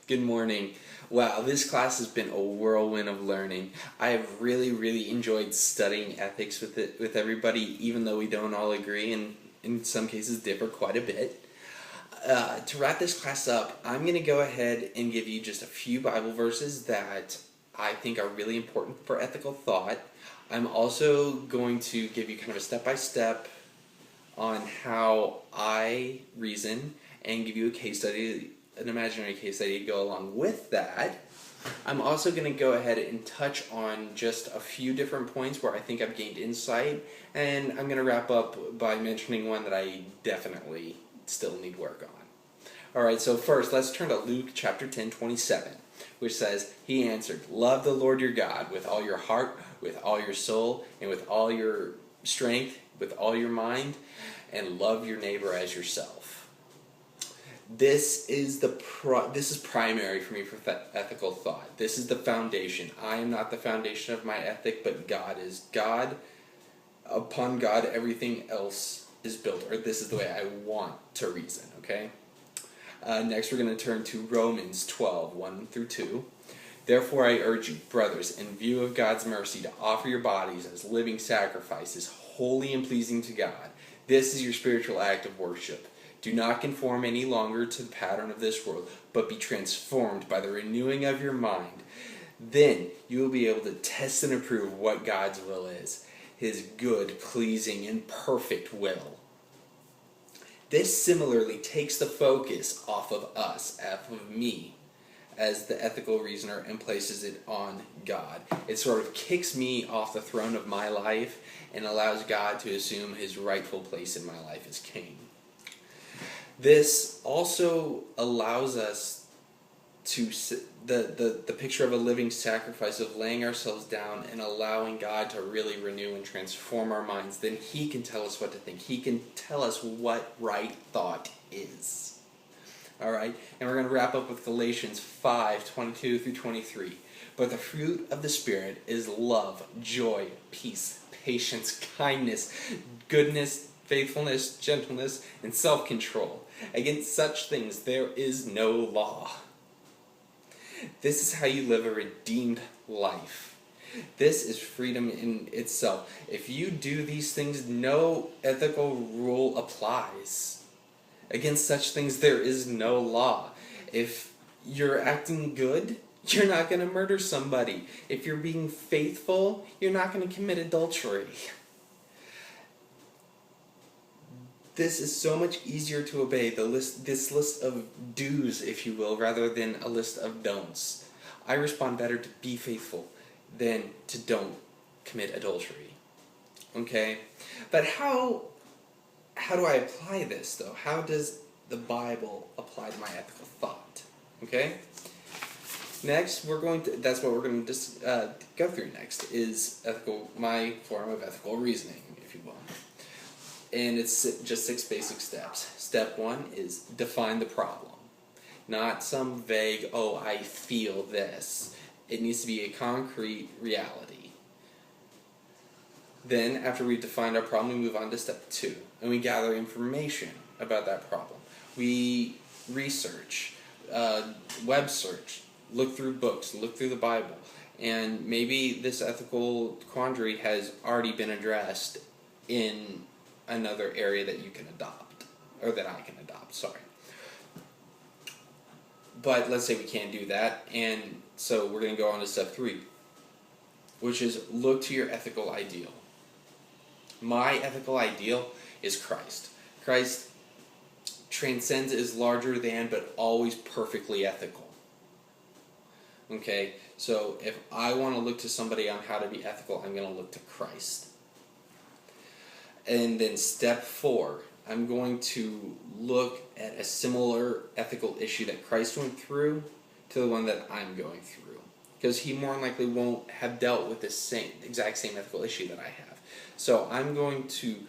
Good morning. Wow, this class has been a whirlwind of learning. I have really enjoyed studying ethics with everybody, even though we don't all agree and in some cases differ quite a bit. To wrap this class up, I'm going to go ahead and give you just a few Bible verses that I think are really important for ethical thought. I'm also going to give you kind of a step-by-step on how I reason and give you a case study, an imaginary case study to go along with that. I'm also going to go ahead and touch on just a few different points where I think I've gained insight, and I'm going to wrap up by mentioning one that I definitely still need work on. Alright, so first let's turn to Luke chapter 10:27, which says, "He answered, 'Love the Lord your God with all your heart, with all your soul, and with all your strength, with all your mind, and love your neighbor as yourself.'" This is primary for me for ethical thought. This is the foundation. I am not the foundation of my ethic, but God is. God, upon God, everything else is built. Or this is the way I want to reason, okay? Next, we're going to turn to Romans 12:1-2. "Therefore I urge you, brothers, in view of God's mercy, to offer your bodies as living sacrifices, holy and pleasing to God. This is your spiritual act of worship. Do not conform any longer to the pattern of this world, but be transformed by the renewing of your mind. Then you will be able to test and approve what God's will is, His good, pleasing, and perfect will." This similarly takes the focus off of us, off of me, as the ethical reasoner, and places it on God. It sort of kicks me off the throne of my life and allows God to assume His rightful place in my life as king. This also allows us to the picture of a living sacrifice, of laying ourselves down and allowing God to really renew and transform our minds. Then He can tell us what to think. He can tell us what right thought is. Alright, and we're going to wrap up with Galatians 5:22-23. "But the fruit of the Spirit is love, joy, peace, patience, kindness, goodness, faithfulness, gentleness, and self-control. Against such things there is no law." This is how you live a redeemed life. This is freedom in itself. If you do these things, no ethical rule applies. Against such things there is no law. If you're acting good, you're not going to murder somebody. If you're being faithful, you're not going to commit adultery. This is so much easier to obey, this list of do's, if you will, rather than a list of don'ts. I respond better to be faithful than to don't commit adultery. Okay? But how do I apply this, though? How does the Bible apply to my ethical thought? Okay? Next, that's what we're going to go through next, is my form of ethical reasoning, if you will. And it's just 6 basic steps. Step 1 is define the problem. Not some vague, "oh, I feel this." It needs to be a concrete reality. Then, after we've defined our problem, we move on to step 2. And we gather information about that problem. We research, web search, look through books, look through the Bible. And maybe this ethical quandary has already been addressed in another area that you can adopt, or that I can adopt, sorry. But let's say we can't do that, and so we're going to go on to step 3, which is look to your ethical ideal. My ethical ideal is Christ. Christ transcends, is larger than, but always perfectly ethical. Okay, so if I want to look to somebody on how to be ethical, I'm going to look to Christ. And then step 4, I'm going to look at a similar ethical issue that Christ went through to the one that I'm going through. Because He more than likely won't have dealt with the exact same ethical issue that I have. So I'm going to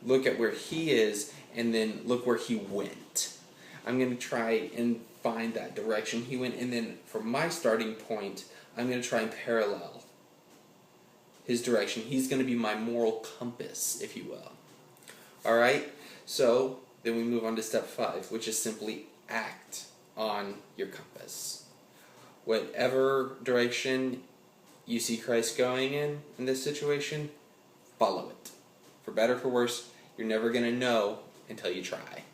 look at where He is and then look where He went. I'm going to try and find that direction He went, and then from my starting point, I'm going to try and parallel His direction. He's going to be my moral compass, if you will. Alright? So, then we move on to step 5, which is simply act on your compass. Whatever direction you see Christ going in this situation, follow it. For better or for worse, you're never going to know until you try.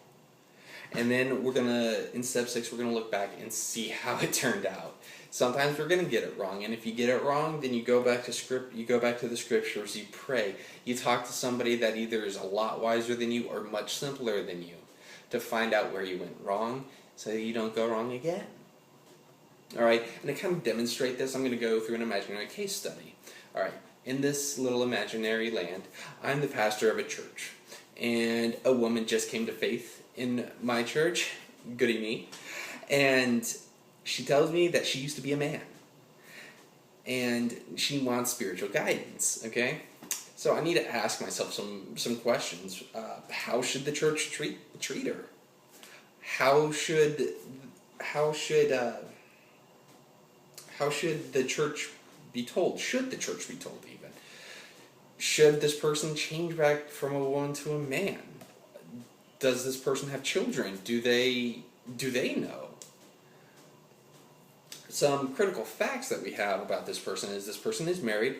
And then in step 6, we're going to look back and see how it turned out. Sometimes we're going to get it wrong, and if you get it wrong, then you go back to the scriptures, you pray, you talk to somebody that either is a lot wiser than you or much simpler than you to find out where you went wrong so you don't go wrong again. Alright, and to kind of demonstrate this, I'm going to go through an imaginary case study. Alright, in this little imaginary land, I'm the pastor of a church, and a woman just came to faith in my church, goody me, and she tells me that she used to be a man, and she wants spiritual guidance, okay? So I need to ask myself some questions. How should the church treat her? How should the church be told? Should the church be told even? Should this person change back from a woman to a man? Does this person have children? Do they know? Some critical facts that we have about this person is married.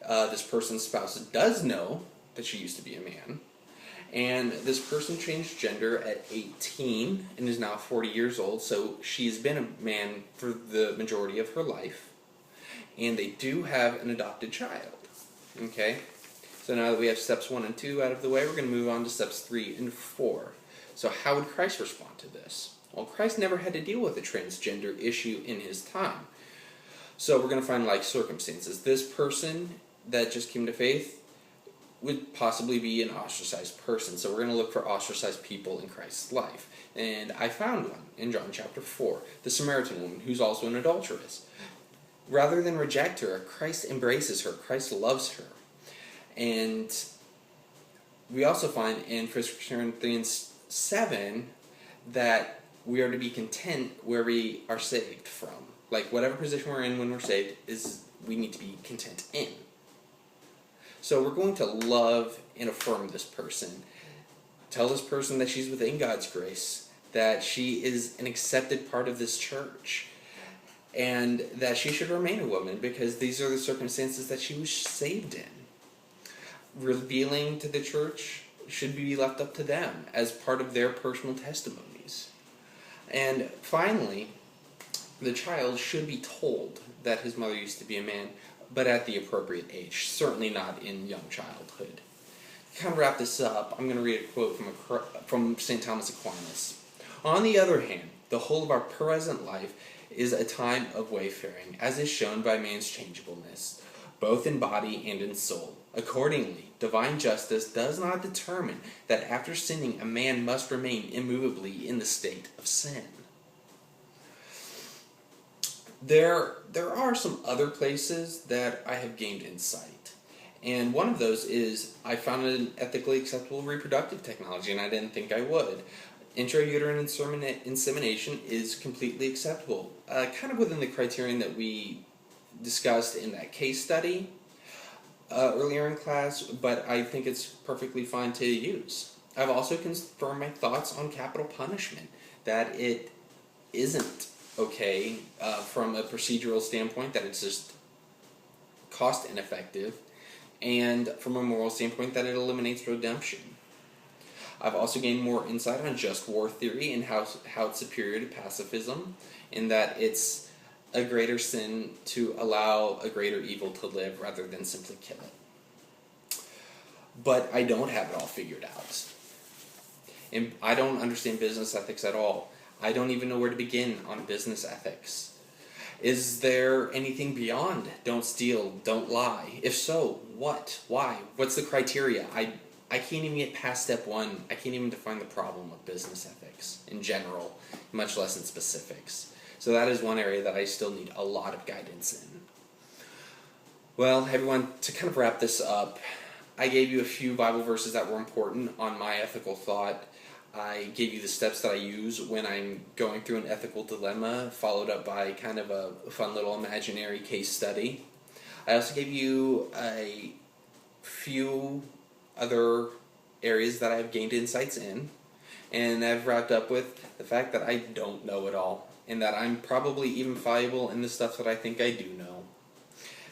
This person's spouse does know that she used to be a man. And this person changed gender at 18 and is now 40 years old, so she's been a man for the majority of her life. And they do have an adopted child. Okay? So now that we have steps 1 and 2 out of the way, we're going to move on to steps 3 and 4. So how would Christ respond to this? Well, Christ never had to deal with a transgender issue in his time. So we're going to find like circumstances. This person that just came to faith would possibly be an ostracized person. So we're going to look for ostracized people in Christ's life. And I found one in John chapter 4, the Samaritan woman who's also an adulteress. Rather than reject her, Christ embraces her. Christ loves her. And we also find in 1 Corinthians 7 that we are to be content where we are saved from. Like whatever position we're in when we're saved, we need to be content in. So we're going to love and affirm this person. Tell this person that she's within God's grace, that she is an accepted part of this church, and that she should remain a woman because these are the circumstances that she was saved in. Revealing to the church should be left up to them as part of their personal testimonies. And finally, the child should be told that his mother used to be a man, but at the appropriate age, certainly not in young childhood. To kind of wrap this up, I'm going to read a quote from St. Thomas Aquinas. On the other hand, the whole of our present life is a time of wayfaring, as is shown by man's changeableness, both in body and in soul. Accordingly, divine justice does not determine that after sinning a man must remain immovably in the state of sin. There are some other places that I have gained insight. And one of those is I found an ethically acceptable reproductive technology, and I didn't think I would. Intrauterine insemination is completely acceptable, kind of within the criterion that we discussed in that case study earlier in class, but I think it's perfectly fine to use. I've also confirmed my thoughts on capital punishment, that it isn't okay from a procedural standpoint, that it's just cost ineffective, and from a moral standpoint that it eliminates redemption. I've also gained more insight on just war theory and how it's superior to pacifism, in that it's a greater sin to allow a greater evil to live rather than simply kill it. But I don't have it all figured out. And I don't understand business ethics at all. I don't even know where to begin on business ethics. Is there anything beyond don't steal, don't lie? If so, what? Why? What's the criteria? I can't even get past step 1. I can't even define the problem of business ethics in general, much less in specifics. So that is one area that I still need a lot of guidance in. Well, everyone, to kind of wrap this up, I gave you a few Bible verses that were important on my ethical thought. I gave you the steps that I use when I'm going through an ethical dilemma, followed up by kind of a fun little imaginary case study. I also gave you a few other areas that I've gained insights in. And I've wrapped up with the fact that I don't know it all, and that I'm probably even fallible in the stuff that I think I do know.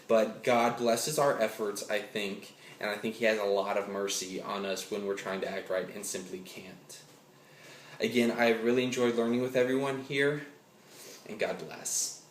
But God blesses our efforts, I think, and I think He has a lot of mercy on us when we're trying to act right and simply can't. Again, I really enjoyed learning with everyone here, and God bless.